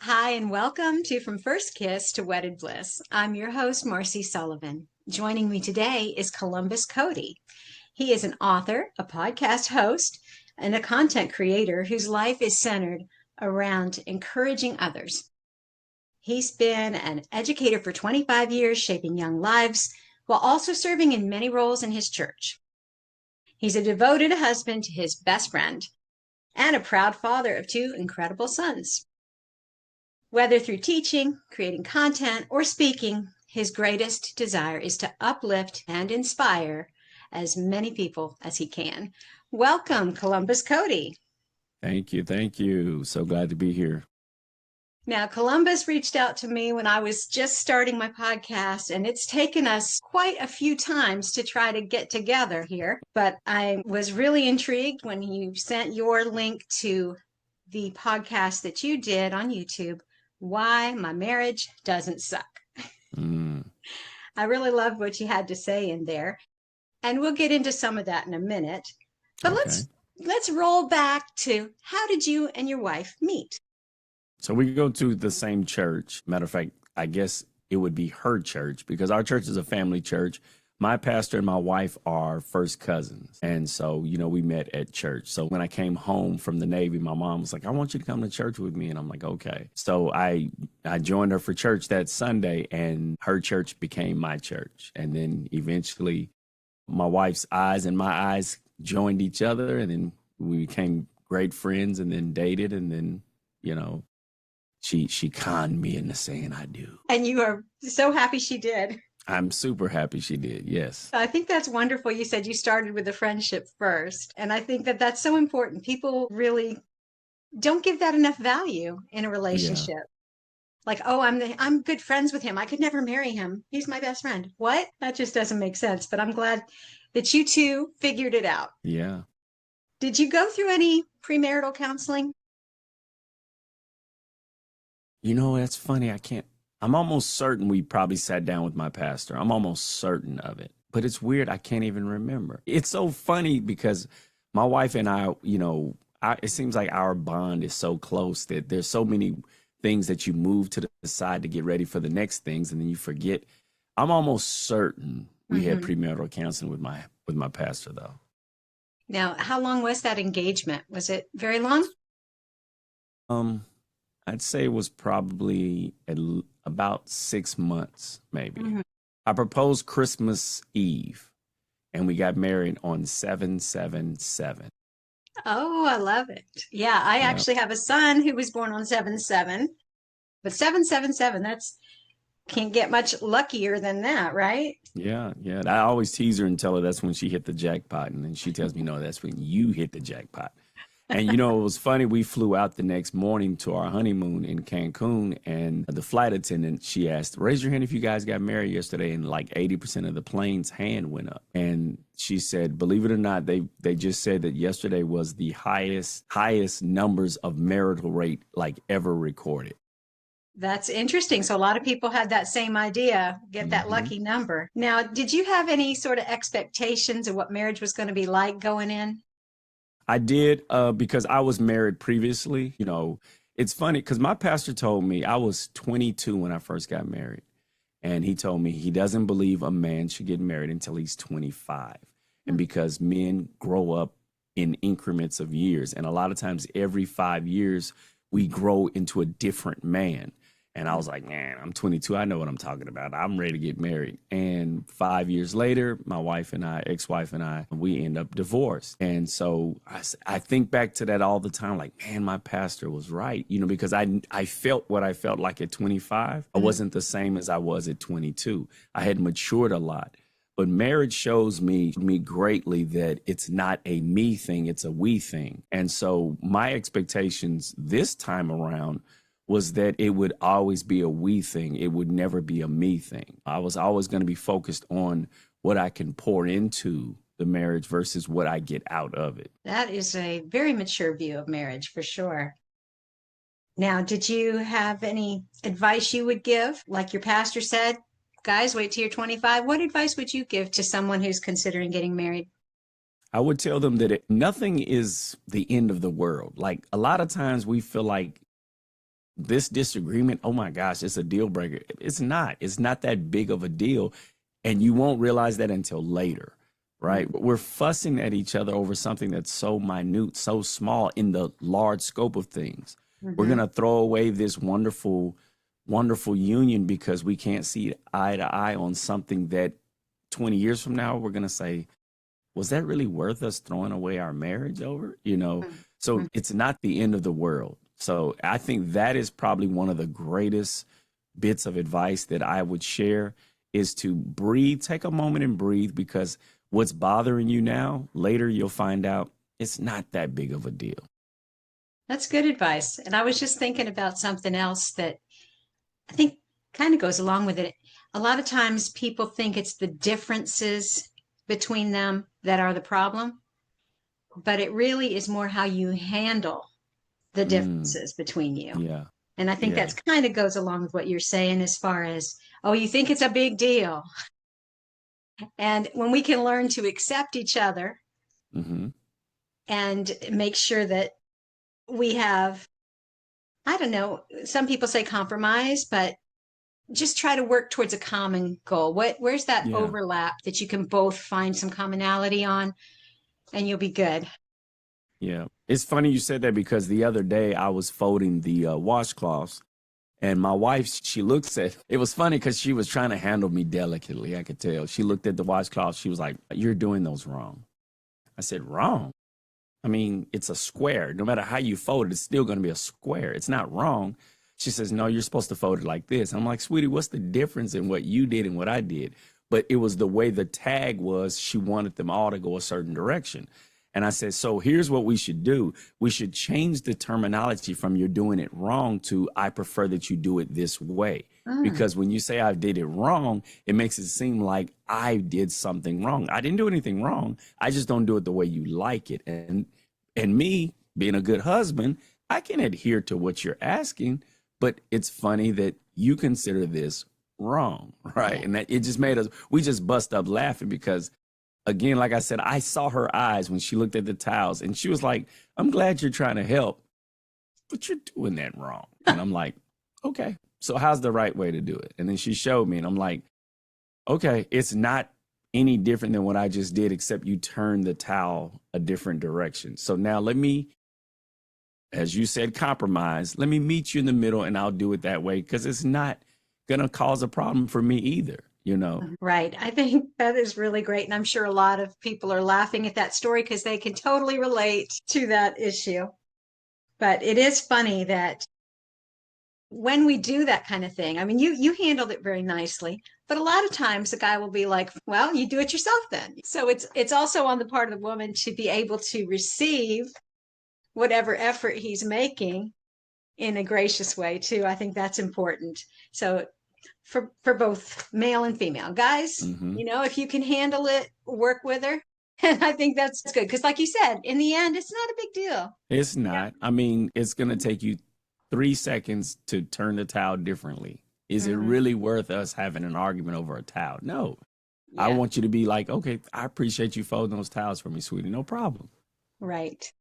Hi, and welcome to From First Kiss to Wedded Bliss. I'm your host, Marcy Sullivan. Joining me today is Columbus Cody. He is an author, a podcast host, and a content creator whose life is centered around encouraging others. He's been an educator for 25 years, shaping young lives, while also serving in many roles in his church. He's a devoted husband to his best friend and a proud father of two incredible sons. Whether through teaching, creating content, or speaking, his greatest desire is to uplift and inspire as many people as he can. Welcome, Columbus Cody. Thank you. Thank you. So glad to be here. Now, Columbus reached out to me when I was just starting my podcast, and it's taken us quite a few times to try to get together here. But I was really intrigued when you sent your link to the podcast that you did on YouTube, Why My Marriage Doesn't Suck. I really loved what you had to say in there. And we'll get into some of that in a minute. But Okay. let's roll back to how did you and your wife meet? So we go to the same church. Matter of fact, I guess it would be her church because our church is a family church. My pastor and my wife are first cousins. And so, we met at church. So when I came home from the Navy, my mom was like, I want you to come to church with me. And I'm like, okay. So I joined her for church that Sunday, and her church became my church. And then eventually my wife's eyes and my eyes joined each other, and then we became great friends and then dated. And then, she conned me into saying I do. And you are so happy she did. I'm super happy she did. Yes. I think that's wonderful. You said you started with a friendship first. And I think that that's so important. People really don't give that enough value in a Yeah. relationship. Like, oh, I'm good friends with him. I could never marry him. He's my best friend. What? That just doesn't make sense. But I'm glad that you two figured it out. Yeah. Did you go through any premarital counseling? That's funny. I'm almost certain we probably sat down with my pastor. I'm almost certain of it. But it's weird. I can't even remember. It's so funny because my wife and I, it seems like our bond is so close that there's so many things that you move to the side to get ready for the next things, and then you forget. I'm almost certain we had premarital counseling with my pastor, though. Now, how long was that engagement? Was it very long? I'd say it was probably about 6 months, maybe. Mhm. I proposed Christmas Eve, and we got married on 7/7/7. Oh, I love it. Yeah, I Yeah, actually have a son who was born on 7/7, but 7/7/7, that's can't get much luckier than that, right? yeah, yeah. I always tease her and tell her that's when she hit the jackpot, and then she tells me, no, that's when you hit the jackpot. And it was funny. We flew out the next morning to our honeymoon in Cancun, and the flight attendant, she asked, raise your hand if you guys got married yesterday. And like 80% of the plane's hand went up. And she said, believe it or not, they just said that yesterday was the highest numbers of marital rate like ever recorded. That's interesting. So a lot of people had that same idea, get that hmm lucky number. Now, did you have any sort of expectations of what marriage was going to be like going in? I did because I was married previously. It's funny because my pastor told me I was 22 when I first got married. And he told me he doesn't believe a man should get married until he's 25. And because men grow up in increments of years, and a lot of times every 5 years, we grow into a different man. And I was like, man, I'm 22. I know what I'm talking about. I'm ready to get married. And 5 years later, my wife and I, ex-wife and I, we end up divorced. And so I think back to that all the time, like, man, my pastor was right, because I felt what I felt like at 25. I wasn't the same as I was at 22. I had matured a lot. But marriage shows me greatly that it's not a me thing, it's a we thing. And so my expectations this time around was that it would always be a we thing. It would never be a me thing. I was always going to be focused on what I can pour into the marriage versus what I get out of it. That is a very mature view of marriage for sure. Now, did you have any advice you would give? Like your pastor said, guys, wait till you're 25. What advice would you give to someone who's considering getting married? I would tell them that nothing is the end of the world. Like a lot of times we feel like this disagreement, oh my gosh, it's a deal breaker. It's not. It's not that big of a deal. And you won't realize that until later, right? Mm-hmm. We're fussing at each other over something that's so minute, so small in the large scope of things. We're going to throw away this wonderful, wonderful union because we can't see eye to eye on something that 20 years from now, we're going to say, was that really worth us throwing away our marriage over? You know, so it's not the end of the world. So I think that is probably one of the greatest bits of advice that I would share is to breathe, take a moment and breathe, because what's bothering you now, later you'll find out it's not that big of a deal. That's good advice. And I was just thinking about something else that I think kind of goes along with it. A lot of times people think it's the differences between them that are the problem, but it really is more how you handle the differences between you. Yeah. And I think Yeah. that's kind of goes along with what you're saying as far as, oh, you think it's a big deal. And when we can learn to accept each other and make sure that we have, I don't know, some people say compromise, but just try to work towards a common goal. Where's that overlap that you can both find some commonality on, and you'll be good. Yeah. It's funny you said that, because the other day I was folding the washcloths, and my wife, she looks at, it was funny because she was trying to handle me delicately. I could tell. She looked at the washcloths. She was like, "You're doing those wrong." I said, "Wrong? I mean, it's a square. No matter how you fold it, it's still going to be a square. It's not wrong." She says, "No, you're supposed to fold it like this." I'm like, "Sweetie, what's the difference in what you did and what I did?" But it was the way the tag was. She wanted them all to go a certain direction. And I said, so here's what we should do. We should change the terminology from "you're doing it wrong" to "I prefer that you do it this way." Because when you say I did it wrong, it makes it seem like I did something wrong. I didn't do anything wrong. I just don't do it the way you like it. And me being a good husband, I can adhere to what you're asking, but it's funny that you consider this wrong, right? And that it just made us, we just bust up laughing because, again, like I said, I saw her eyes when she looked at the towels and she was like, "I'm glad you're trying to help, but you're doing that wrong." And I'm like, "Okay, so how's the right way to do it?" And then she showed me and I'm like, "Okay, it's not any different than what I just did, except you turned the towel a different direction. So now let me, as you said, compromise. Let me meet you in the middle and I'll do it that way, because it's not going to cause a problem for me either, you know?" Right. I think that is really great. And I'm sure a lot of people are laughing at that story because they can totally relate to that issue. But it is funny that when we do that kind of thing, I mean, you handled it very nicely, but a lot of times the guy will be like, "Well, you do it yourself then." So it's also on the part of the woman to be able to receive whatever effort he's making in a gracious way too. I think that's important. So for both male and female guys, if you can handle it, work with her. And I think that's good. Because like you said, in the end, it's not a big deal. It's not. I mean, it's going to take you 3 seconds to turn the towel differently. Is it really worth us having an argument over a towel? No. I want you to be like, "Okay, I appreciate you folding those towels for me, sweetie. No problem." Right.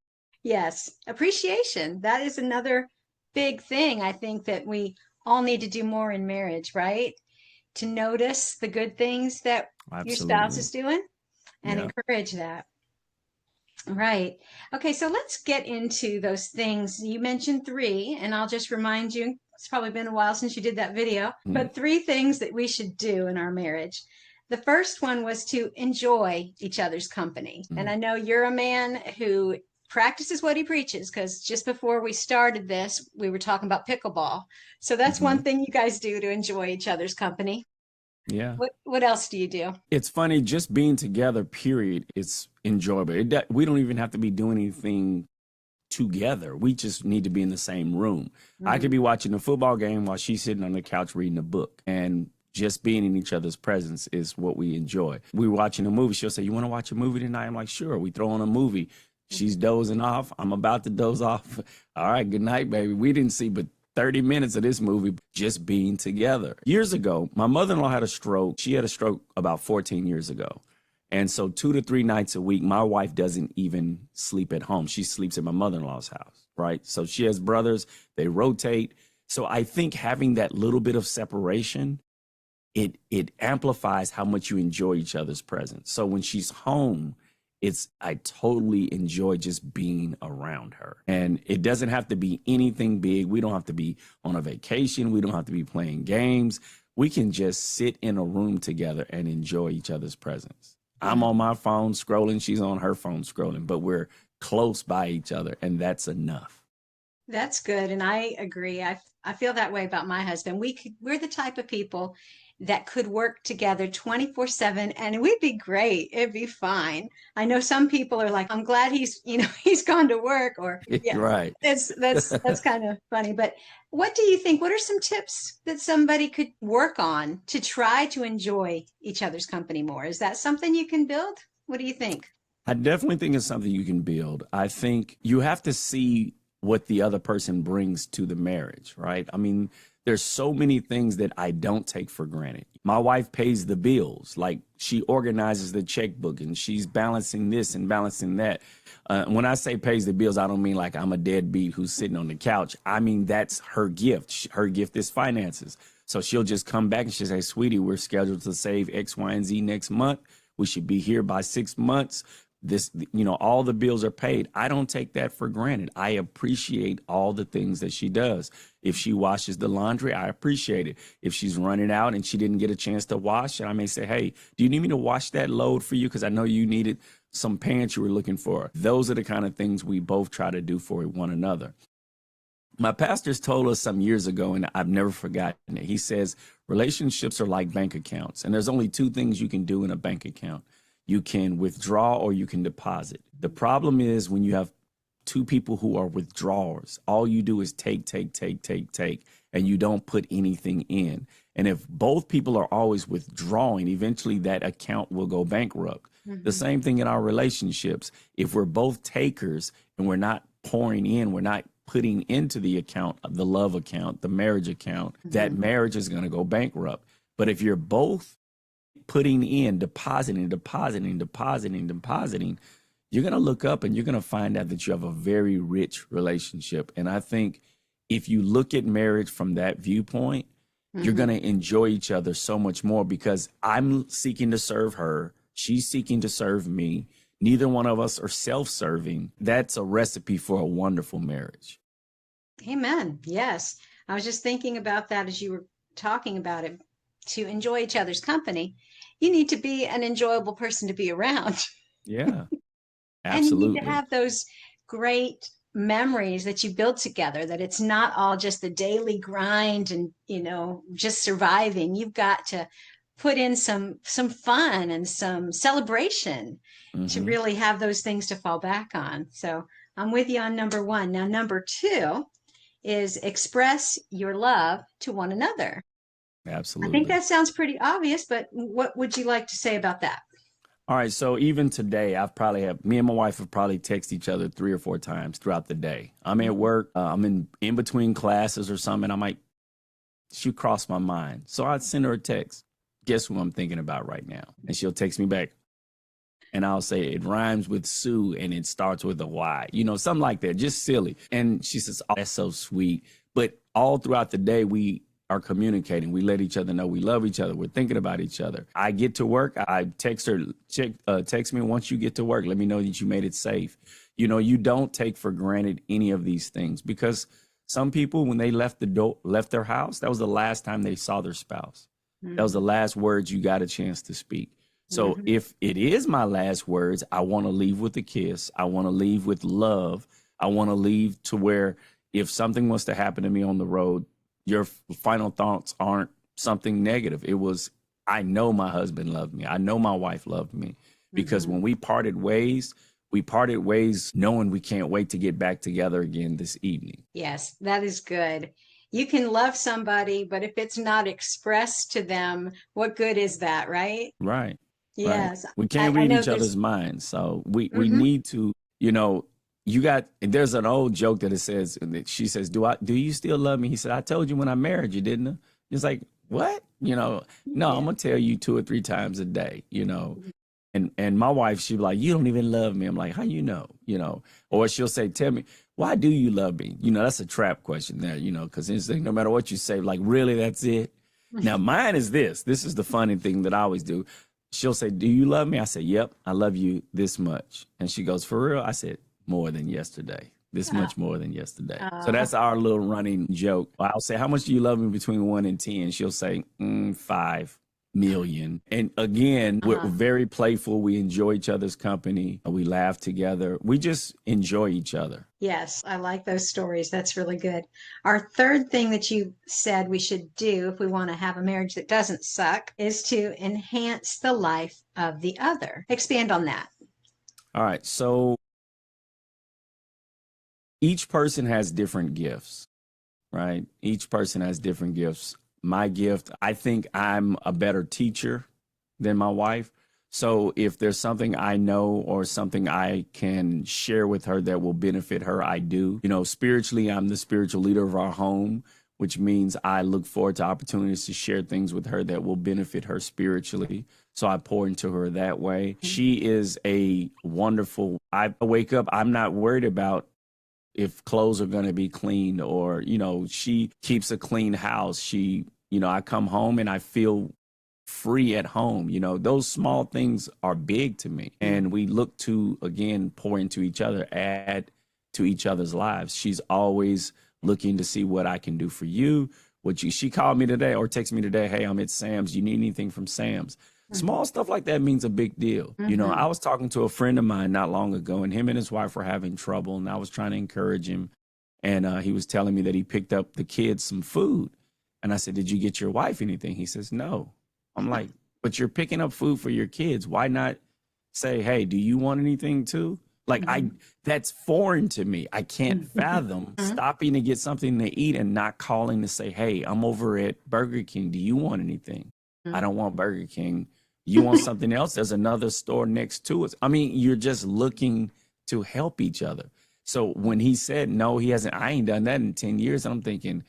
Yes. Appreciation. That is another big thing I think that we all need to do more in marriage, right? To notice the good things that your spouse is doing and encourage that. Right. Okay, so let's get into those things. You mentioned 3, and I'll just remind you, it's probably been a while since you did that video, but 3 things that we should do in our marriage. The first one was to enjoy each other's company. And I know you're a man who practices what he preaches, because just before we started this, we were talking about pickleball. So that's one thing you guys do to enjoy each other's company. Yeah. What else do you do? It's funny, just being together, period. It's enjoyable. We don't even have to be doing anything together. We just need to be in the same room. I could be watching a football game while she's sitting on the couch reading a book, and just being in each other's presence is what we enjoy. We're watching a movie. She'll say, "You want to watch a movie tonight?" I'm like, "Sure." We throw on a movie. She's dozing off. I'm about to doze off. "All right, good night, baby." We didn't see but 30 minutes of this movie just being together. Years ago, my mother-in-law had a stroke. She had a stroke about 14 years ago. And so 2 to 3 nights a week, my wife doesn't even sleep at home. She sleeps at my mother-in-law's house, right? So she has brothers. They rotate. So I think having that little bit of separation, it amplifies how much you enjoy each other's presence. So when she's home, I totally enjoy just being around her. And it doesn't have to be anything big. We don't have to be on a vacation. We don't have to be playing games. We can just sit in a room together and enjoy each other's presence. I'm on my phone scrolling. She's on her phone scrolling, but we're close by each other, and that's enough. That's good. And I agree. I feel that way about my husband. We're the type of people that could work together 24/7 and we'd be great. It'd be fine. I know some people are like, I'm glad he's gone to work, or yeah, Right. that's kind of funny. But what do you think? What are some tips that somebody could work on to try to enjoy each other's company more? Is that something you can build? What do you think? I definitely think it's something you can build. I think you have to see what the other person brings to the marriage, right? I mean, there's so many things that I don't take for granted. My wife pays the bills, like she organizes the checkbook and she's balancing this and balancing that. When I say pays the bills, I don't mean like I'm a deadbeat who's sitting on the couch. I mean, that's her gift. Her gift is finances. So she'll just come back and she'll say, sweetie, we're scheduled to save X, Y, and Z next month. We should be here by 6 months. All the bills are paid. I don't take that for granted. I appreciate all the things that she does. If she washes the laundry, I appreciate it. If she's running out and she didn't get a chance to wash, I may say, hey, do you need me to wash that load for you? Because I know you needed some pants you were looking for. Those are the kind of things we both try to do for one another. My pastors told us some years ago, and I've never forgotten it. He says, relationships are like bank accounts. And there's only two things you can do in a bank account. You can withdraw or you can deposit. The problem is when you have two people who are withdrawers, all you do is take, and you don't put anything in. And if both people are always withdrawing, eventually that account will go bankrupt. The same thing in our relationships. If we're both takers and we're not pouring in, we're not putting into the account, the love account, the marriage account, that marriage is going to go bankrupt. But if you're both putting in, depositing, you're going to look up and you're going to find out that you have a very rich relationship. And I think if you look at marriage from that viewpoint, you're going to enjoy each other so much more, because I'm seeking to serve her. She's seeking to serve me. Neither one of us are self-serving. That's a recipe for a wonderful marriage. Amen. Yes. I was just thinking about that as you were talking about it. To enjoy each other's company, you need to be an enjoyable person to be around. Yeah, absolutely. And you need to have those great memories that you build together, that it's not all just the daily grind and, just surviving. You've got to put in some fun and some celebration to really have those things to fall back on. So I'm with you on number one. Now, number two is express your love to one another. Absolutely. I think that sounds pretty obvious, but what would you like to say about that? All right. So even today, me and my wife have probably texted each other 3 or 4 times throughout the day. I'm at work. I'm in between classes or something. She crossed my mind. So I'd send her a text. Guess who I'm thinking about right now? And she'll text me back. And I'll say, it rhymes with Sue and it starts with a Y, something like that, just silly. And she says, oh, that's so sweet. But all throughout the day, we are communicating. We let each other know we love each other. We're thinking about each other. I get to work. I text her, text me once you get to work. Let me know that you made it safe. You don't take for granted any of these things, because some people, when they left their house, that was the last time they saw their spouse. That was the last words you got a chance to speak. So if it is my last words, I want to leave with a kiss. I want to leave with love. I want to leave to where if something was to happen to me on the road, your final thoughts aren't something negative. It was, I know my husband loved me. I know my wife loved me, because when we parted ways knowing we can't wait to get back together again this evening. Yes, that is good. You can love somebody, but if it's not expressed to them, what good is that, right? Right. Yes. Right. We can't read each other's minds. So we need to, there's an old joke that it says, she says, do you still love me? He said, I told you when I married you, didn't I? It's like, what? No, I'm going to tell you 2 or 3 times a day, And my wife, she'd be like, you don't even love me. I'm like, how you know? Or she'll say, tell me, why do you love me? That's a trap question there, because no matter what you say, like, really, that's it? Now, mine is this. This is the funny thing that I always do. She'll say, do you love me? I say, yep, I love you this much. And she goes, for real? I said, more than yesterday. This much more than yesterday. So that's our little running joke. I'll say, how much do you love me between 1 and 10? She'll say, 5 million. And again, we're very playful. We enjoy each other's company. We laugh together. We just enjoy each other. Yes, I like those stories. That's really good. Our third thing that you said we should do if we want to have a marriage that doesn't suck is to enhance the life of the other. Expand on that. All right. So each person has different gifts, right? Each person has different gifts. My gift, I think I'm a better teacher than my wife. So if there's something I know or something I can share with her that will benefit her, I do. Spiritually, I'm the spiritual leader of our home, which means I look forward to opportunities to share things with her that will benefit her spiritually. So I pour into her that way. She is a wonderful, I wake up, I'm not worried about if clothes are going to be cleaned or, she keeps a clean house. I come home and I feel free at home. Those small things are big to me. And we look to, again, pour into each other, add to each other's lives. She's always looking to see what I can do for you. She called me today or texted me today, hey, I'm at Sam's. You need anything from Sam's? Small stuff like that means a big deal. I was talking to a friend of mine not long ago, and him and his wife were having trouble, and I was trying to encourage him. And he was telling me that he picked up the kids some food. And I said, did you get your wife anything? He says, no. I'm like, but you're picking up food for your kids. Why not say, hey, do you want anything too? Like, that's foreign to me. I can't fathom stopping to get something to eat and not calling to say, hey, I'm over at Burger King. Do you want anything? I don't want Burger King. You want something else? There's another store next to us. I mean, you're just looking to help each other. So when he said, no, he hasn't, I ain't done that in 10 years. I'm thinking,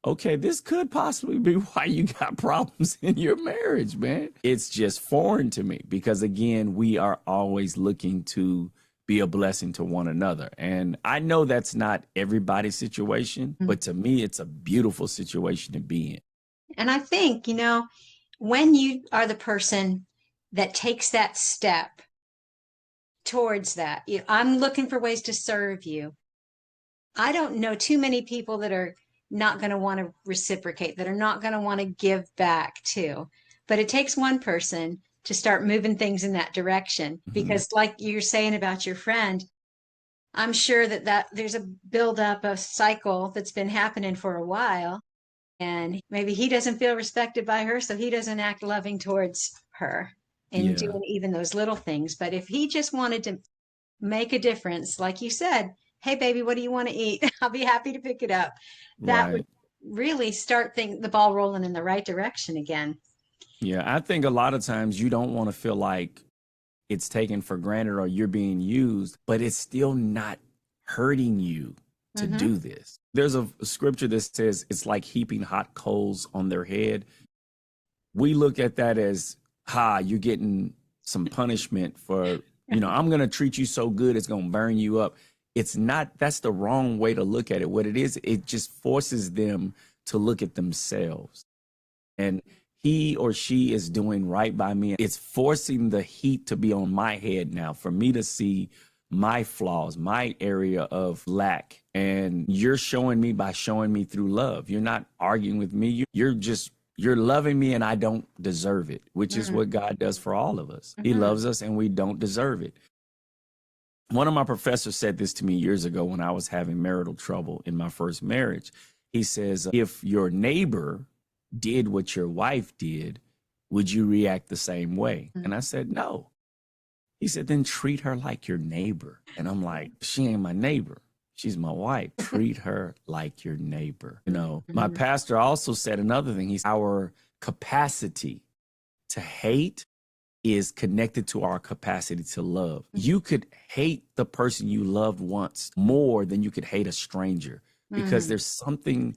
okay, this could possibly be why you got problems in your marriage, man. It's just foreign to me because, again, we are always looking to be a blessing to one another. And I know that's not everybody's situation, but to me, it's a beautiful situation to be in. And I think, when you are the person that takes that step towards that, I'm looking for ways to serve you. I don't know too many people that are not going to want to reciprocate, that are not going to want to give back too. But it takes one person to start moving things in that direction. Because like you're saying about your friend, I'm sure that there's a buildup of cycle that's been happening for a while. And maybe he doesn't feel respected by her, so he doesn't act loving towards her and doing even those little things. But if he just wanted to make a difference, like you said, hey, baby, what do you want to eat? I'll be happy to pick it up. That would really start the ball rolling in the right direction again. Yeah, I think a lot of times you don't want to feel like it's taken for granted or you're being used, but it's still not hurting you to do this. There's a scripture that says it's like heaping hot coals on their head. We look at that as, you're getting some punishment for, I'm going to treat you so good, it's going to burn you up. It's not, that's the wrong way to look at it. What it is, it just forces them to look at themselves. And he or she is doing right by me. It's forcing the heat to be on my head now for me to see my flaws, my area of lack. And you're showing me by showing me through love. You're not arguing with me. You're loving me and I don't deserve it, which is what God does for all of us. He loves us and we don't deserve it. One of my professors said this to me years ago when I was having marital trouble in my first marriage. He says, if your neighbor did what your wife did, would you react the same way? And I said, no. He said, then treat her like your neighbor. And I'm like, she ain't my neighbor. She's my wife. Treat her like your neighbor. My pastor also said another thing. He's our capacity to hate is connected to our capacity to love. You could hate the person you loved once more than you could hate a stranger because there's something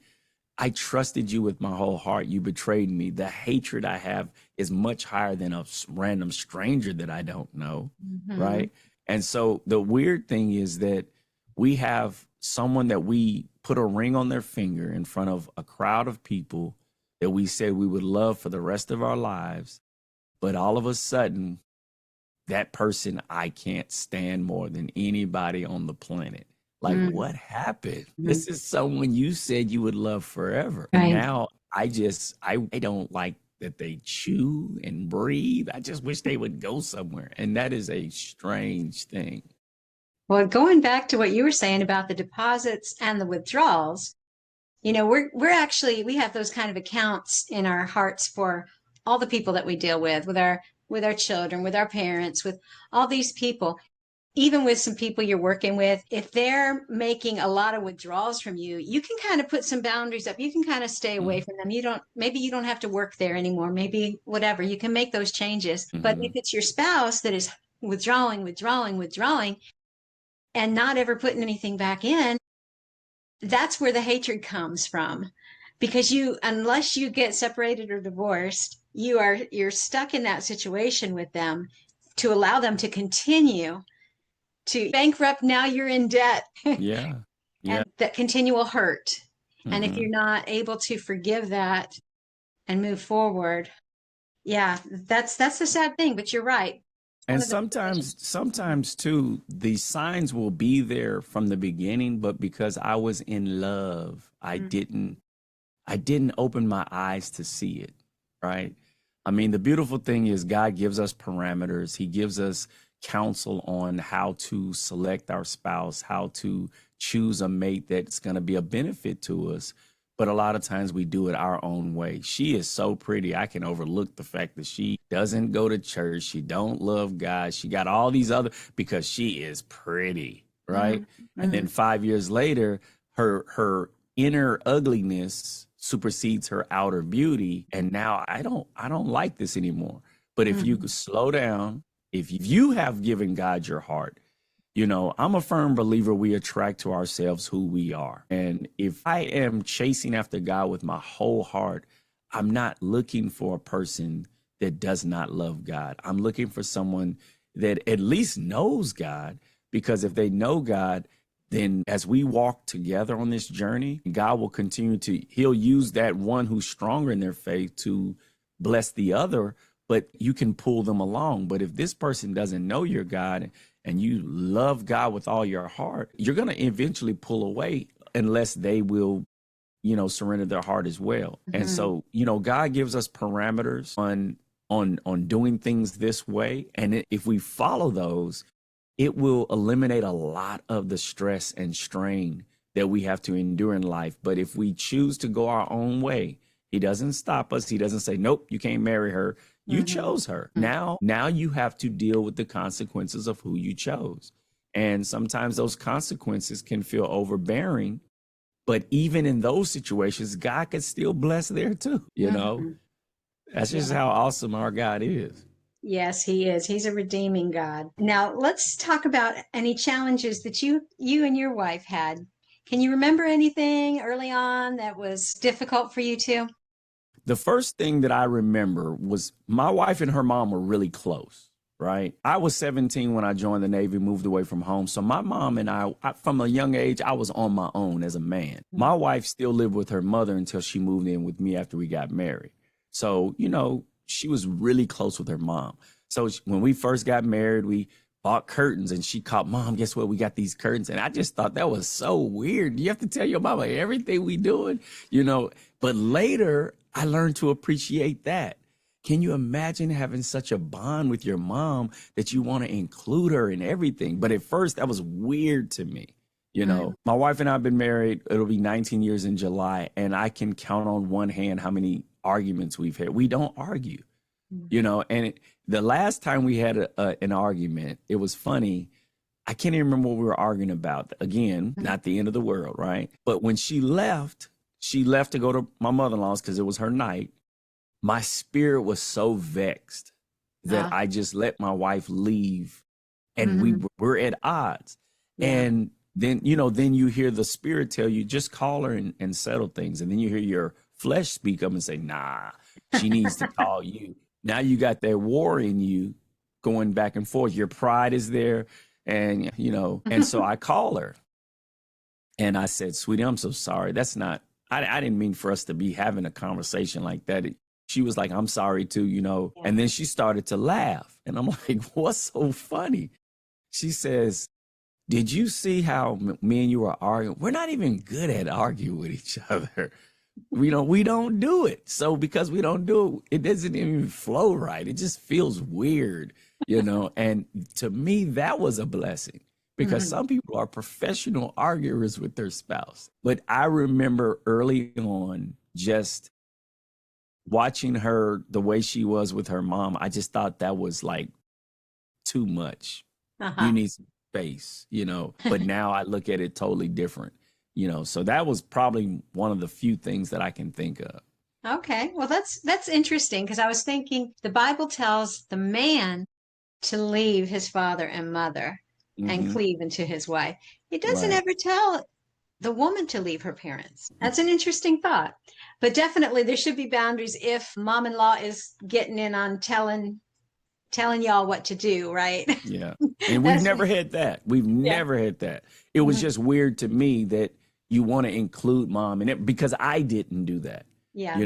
I trusted you with my whole heart. You betrayed me. The hatred I have is much higher than a random stranger that I don't know. Mm-hmm. Right. And so the weird thing is that we have someone that we put a ring on their finger in front of a crowd of people that we said we would love for the rest of our lives. But all of a sudden, that person I can't stand more than anybody on the planet. Like, what happened? This is someone you said you would love forever. And Right. now I don't like that they chew and breathe. I just wish they would go somewhere. And that is a strange thing. Well, going back to what you were saying about the deposits and the withdrawals, we have those kind of accounts in our hearts for all the people that we deal with our children, with our parents, with all these people. Even with some people you're working with, if they're making a lot of withdrawals from you, you can kind of put some boundaries up. You can kind of stay away from them. Maybe you don't have to work there anymore. Maybe whatever, you can make those changes. But if it's your spouse that is withdrawing, and not ever putting anything back in, that's where the hatred comes from. Because unless you get separated or divorced, you're stuck in that situation with them to allow them to continue to bankrupt. Now you're in debt. Yeah. And that continual hurt. And if Mhm. you're not able to forgive that and move forward, yeah, that's the sad thing, but you're right. And sometimes too, the signs will be there from the beginning, but because I was in love, I didn't open my eyes to see it, right? I mean, the beautiful thing is God gives us parameters. He gives us counsel on how to select our spouse, how to choose a mate that's going to be a benefit to us. But a lot of times we do it our own way. She is so pretty. I can overlook the fact that she doesn't go to church. She don't love God. She got all these other, because she is pretty, right? And then 5 years later, her inner ugliness supersedes her outer beauty. And now I don't like this anymore. But if you could slow down, if you have given God your heart, I'm a firm believer we attract to ourselves who we are. And if I am chasing after God with my whole heart, I'm not looking for a person that does not love God. I'm looking for someone that at least knows God, because if they know God, then as we walk together on this journey, God will he'll use that one who's stronger in their faith to bless the other, but you can pull them along. But if this person doesn't know your God and you love God with all your heart, you're going to eventually pull away unless they will, surrender their heart as well. And so, God gives us parameters on doing things this way. And if we follow those, it will eliminate a lot of the stress and strain that we have to endure in life. But if we choose to go our own way, he doesn't stop us. He doesn't say, nope, you can't marry her. You chose her. Now you have to deal with the consequences of who you chose. And sometimes those consequences can feel overbearing. But even in those situations, God can still bless there too. That's just how awesome our God is. Yes, he is. He's a redeeming God. Now, let's talk about any challenges that you and your wife had. Can you remember anything early on that was difficult for you two? The first thing that I remember was my wife and her mom were really close, right? I was 17 when I joined the Navy, moved away from home. So my mom and I, from a young age, I was on my own as a man. My wife still lived with her mother until she moved in with me after we got married. So, she was really close with her mom. So when we first got married, we bought curtains and she called, Mom, guess what? We got these curtains. And I just thought that was so weird. You have to tell your mama everything we doing, But later I learned to appreciate that. Can you imagine having such a bond with your mom that you want to include her in everything? But at first that was weird to me. My wife and I have been married. It'll be 19 years in July. And I can count on one hand how many arguments we've had. We don't argue, and the last time we had an argument, it was funny. I can't even remember what we were arguing about. Again, not the end of the world, right? But when she left to go to my mother-in-law's because it was her night. My spirit was so vexed that I just let my wife leave, and we were at odds. Yeah. And then, then you hear the spirit tell you, just call her and settle things. And then you hear your flesh speak up and say, nah, she needs to call you. Now you got that war in you going back and forth. Your pride is there. And, and so I call her and I said, sweetie, I'm so sorry. That's not, I didn't mean for us to be having a conversation like that. She was like, I'm sorry too, Yeah. And then she started to laugh. And I'm like, what's so funny? She says, did you see how me and you are arguing? We're not even good at arguing with each other. We don't do it. So because we don't do it, it doesn't even flow right. It just feels weird, And to me, that was a blessing because some people are professional arguers with their spouse. But I remember early on just watching her the way she was with her mom. I just thought that was like too much. You need some space, but now I look at it totally different, so that was probably one of the few things that I can think of. Okay. Well, that's interesting because I was thinking the Bible tells the man to leave his father and mother and cleave into his wife. It doesn't ever tell the woman to leave her parents. That's an interesting thought. But definitely there should be boundaries if mom-in-law is getting in on telling y'all what to do, right? Yeah. And we've never had that. We've never had that. It was just weird to me that you want to include mom in it because I didn't do that. Yeah.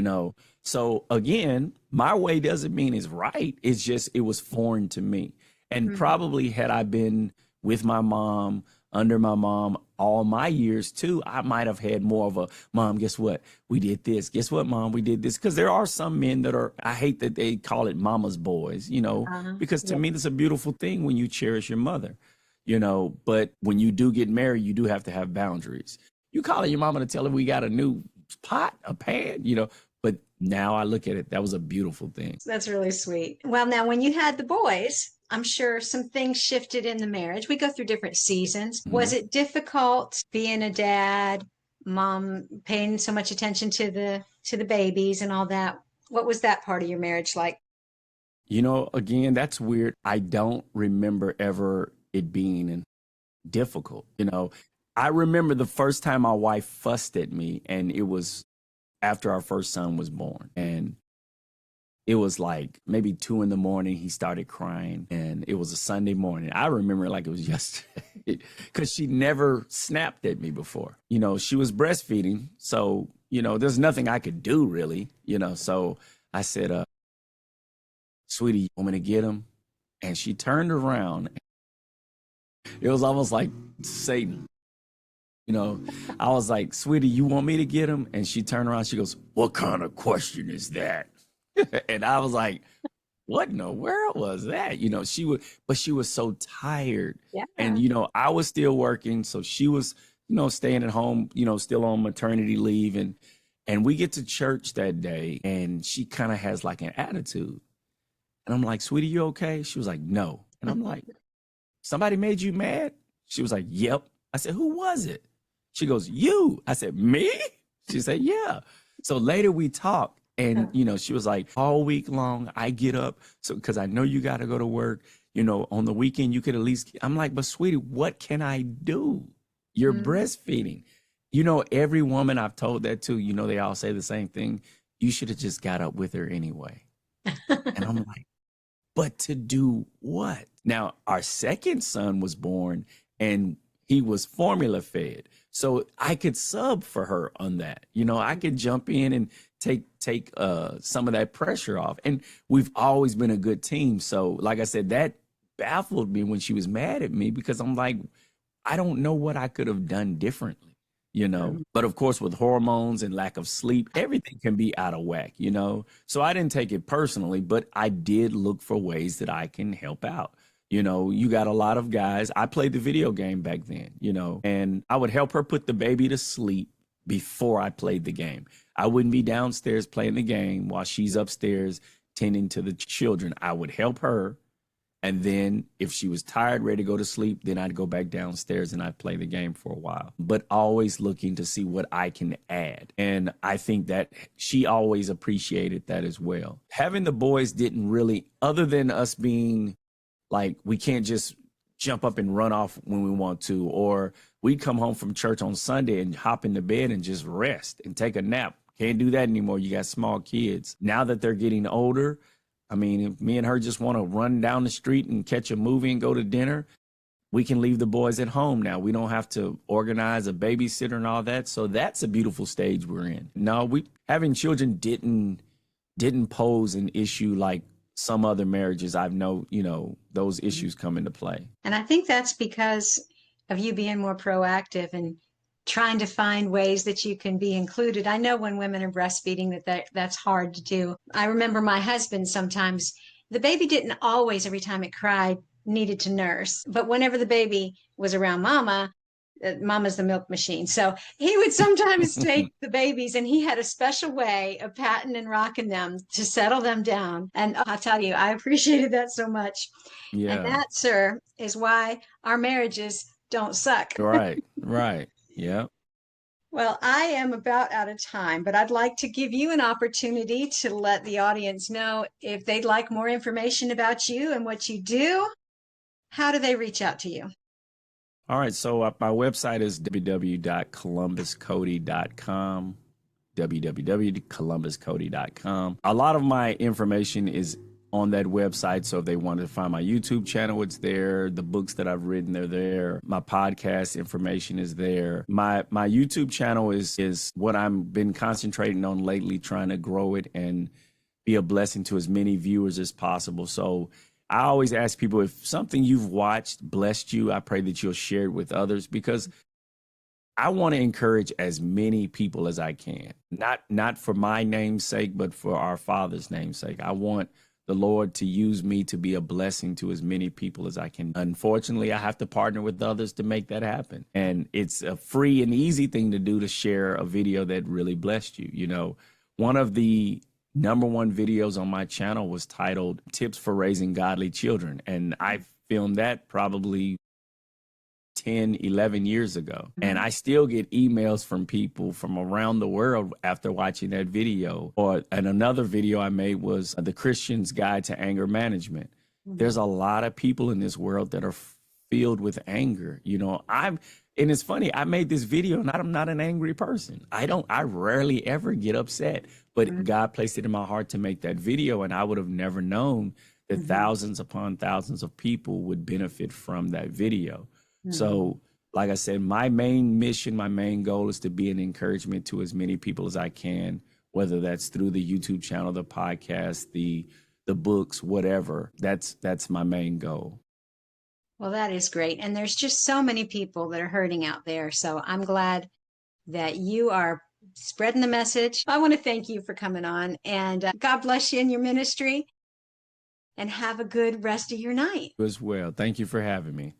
So again, my way doesn't mean it's right. It's just, it was foreign to me. And probably had I been with my mom, under my mom, all my years too, I might have had more of a, mom, guess what? We did this. Guess what, mom? We did this. Because there are some men that are, I hate that they call it mama's boys, because to me, that's a beautiful thing when you cherish your mother, but when you do get married, you do have to have boundaries. You calling your mama to tell her we got a new pot, a pan, but now I look at it, that was a beautiful thing. That's really sweet. Well, now when you had the boys, I'm sure some things shifted in the marriage. We go through different seasons. Was it difficult being a dad, mom paying so much attention to the babies and all that? What was that part of your marriage like? Again, that's weird. I don't remember ever it being difficult. I remember the first time my wife fussed at me, and it was after our first son was born. And it was like maybe 2 a.m. He started crying, and it was a Sunday morning. I remember it like it was yesterday because she never snapped at me before. She was breastfeeding. So, there's nothing I could do really, So I said, sweetie, you want me to get him? And she turned around. It was almost like Satan. I was like, sweetie, you want me to get him? And she turned around. She goes, what kind of question is that? And I was like, what in the world was that? But she was so tired. Yeah. And, I was still working. So she was, staying at home, still on maternity leave. And we get to church that day, and she kind of has like an attitude. And I'm like, sweetie, you okay? She was like, no. And I'm like, somebody made you mad? She was like, yep. I said, who was it? She goes, you. I said, me? She said, yeah. So later we talked, and, she was like, all week long, I get up. So, because I know you got to go to work, on the weekend, you could at least, I'm like, but sweetie, what can I do? You're breastfeeding. Every woman I've told that to, they all say the same thing. You should have just got up with her anyway. And I'm like, but to do what? Now, our second son was born, and he was formula fed. So I could sub for her on that. I could jump in and take some of that pressure off. And we've always been a good team. So like I said, that baffled me when she was mad at me, because I'm like, I don't know what I could have done differently, But of course, with hormones and lack of sleep, everything can be out of whack, So I didn't take it personally, but I did look for ways that I can help out. You got a lot of guys. I played the video game back then, and I would help her put the baby to sleep before I played the game. I wouldn't be downstairs playing the game while she's upstairs tending to the children. I would help her. And then if she was tired, ready to go to sleep, then I'd go back downstairs and I'd play the game for a while, but always looking to see what I can add. And I think that she always appreciated that as well. Having the boys didn't really, other than us being like, we can't just jump up and run off when we want to, or we'd come home from church on Sunday and hop into bed and just rest and take a nap. Can't do that anymore. You got small kids. Now that they're getting older, I mean, if me and her just want to run down the street and catch a movie and go to dinner, we can leave the boys at home now. We don't have to organize a babysitter and all that. So that's a beautiful stage we're in. No, having children didn't pose an issue like some other marriages I've known, those issues come into play. And I think that's because of you being more proactive and trying to find ways that you can be included. I know when women are breastfeeding that's hard to do. I remember my husband sometimes, the baby didn't always, every time it cried, needed to nurse. But whenever the baby was around Mama's the milk machine. So he would sometimes take the babies, and he had a special way of patting and rocking them to settle them down. And I'll tell you, I appreciated that so much. Yeah. And that, sir, is why our marriages don't suck. Right. Yeah. Well, I am about out of time, but I'd like to give you an opportunity to let the audience know if they'd like more information about you and what you do. How do they reach out to you? All right. So my website is www.columbuscody.com, www.columbuscody.com. A lot of my information is on that website. So if they wanted to find my YouTube channel, it's there. The books that I've written, they're there. My podcast information is there. My YouTube channel is what I've been concentrating on lately, trying to grow it and be a blessing to as many viewers as possible. So I always ask people, if something you've watched blessed you, I pray that you'll share it with others, because I want to encourage as many people as I can, not for my name's sake, but for our Father's name's sake. I want the Lord to use me to be a blessing to as many people as I can. Unfortunately, I have to partner with others to make that happen. And it's a free and easy thing to do, to share a video that really blessed you. One of the number one videos on my channel was titled Tips for Raising Godly Children. And I filmed that probably 10, 11 years ago. And I still get emails from people from around the world after watching that video. And another video I made was The Christian's Guide to Anger Management. There's a lot of people in this world that are filled with anger. And it's funny, I made this video and I'm not an angry person. I rarely ever get upset, but God placed it in my heart to make that video. And I would have never known that thousands upon thousands of people would benefit from that video. So, like I said, my main mission, my main goal is to be an encouragement to as many people as I can, whether that's through the YouTube channel, the podcast, the books, whatever. That's my main goal. Well, that is great. And there's just so many people that are hurting out there. So I'm glad that you are spreading the message. I want to thank you for coming on, and God bless you in your ministry, and have a good rest of your night. As well. Thank you for having me.